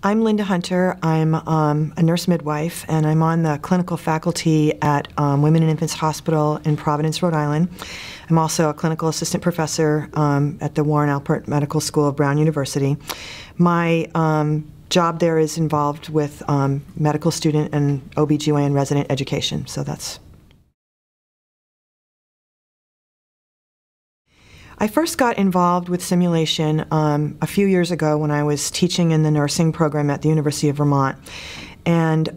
I'm Linda Hunter. I'm a nurse midwife, and I'm on the clinical faculty at Women and Infants Hospital in Providence, Rhode Island. I'm also a clinical assistant professor at the Warren Alpert Medical School of Brown University. My job there is involved with medical student and OBGYN resident education, so that's. I first got involved with simulation a few years ago when I was teaching in the nursing program at the University of Vermont. And,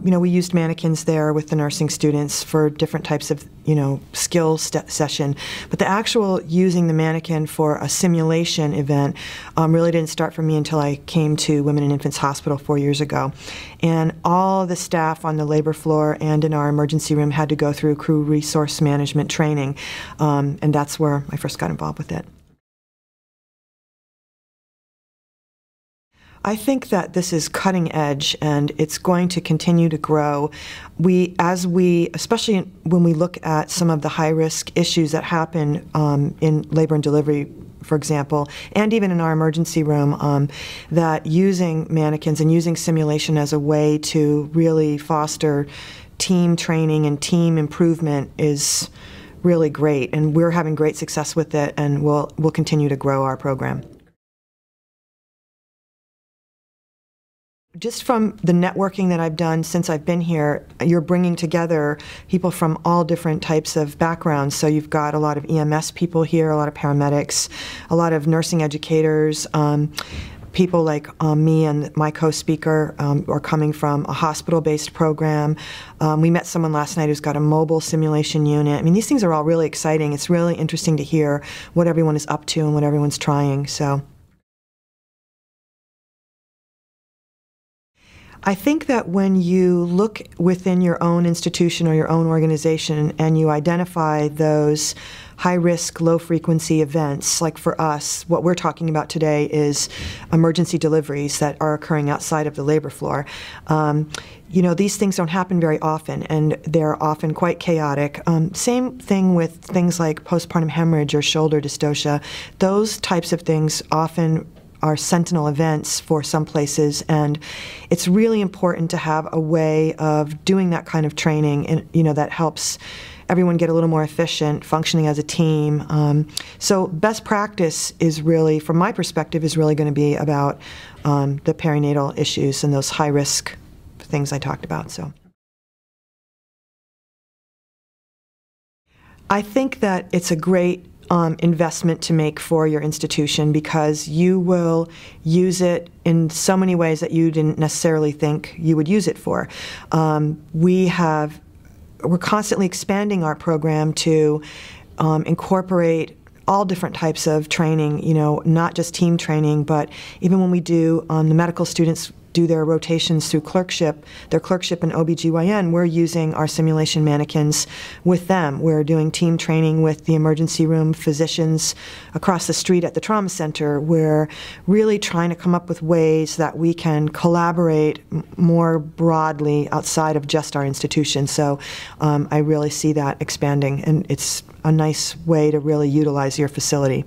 we used mannequins there with the nursing students for different types of, skills session. But the actual using the mannequin for a simulation event really didn't start for me until I came to Women and Infants Hospital 4 years ago. And all the staff on the labor floor and in our emergency room had to go through crew resource management training. And that's where I first got involved with it. I think that this is cutting edge, and it's going to continue to grow. Especially when we look at some of the high-risk issues that happen in labor and delivery, for example, and even in our emergency room, that using mannequins and using simulation as a way to really foster team training and team improvement is really great, and we're having great success with it, and we'll continue to grow our program. Just from the networking that I've done since I've been here, you're bringing together people from all different types of backgrounds. So you've got a lot of EMS people here, a lot of paramedics, a lot of nursing educators, people like me and my co-speaker are coming from a hospital-based program. We met someone last night who's got a mobile simulation unit. I mean, these things are all really exciting. It's really interesting to hear what everyone is up to and what everyone's trying. So. I think that when you look within your own institution or your own organization and you identify those high-risk, low-frequency events, like for us, what we're talking about today is emergency deliveries that are occurring outside of the labor floor. These things don't happen very often, and they're often quite chaotic. Same thing with things like postpartum hemorrhage or shoulder dystocia. Those types of things often are sentinel events for some places, and it's really important to have a way of doing that kind of training, and that helps everyone get a little more efficient, functioning as a team. So best practice is really, from my perspective, is really going to be about the perinatal issues and those high-risk things I talked about. So I think that it's a great investment to make for your institution, because you will use it in so many ways that you didn't necessarily think you would use it for. We're constantly expanding our program to incorporate all different types of training, not just team training, but even when we do the medical students do their rotations through their clerkship in OBGYN, we're using our simulation mannequins with them. We're doing team training with the emergency room physicians across the street at the trauma center. We're really trying to come up with ways that we can collaborate more broadly outside of just our institution. So I really see that expanding, and it's a nice way to really utilize your facility.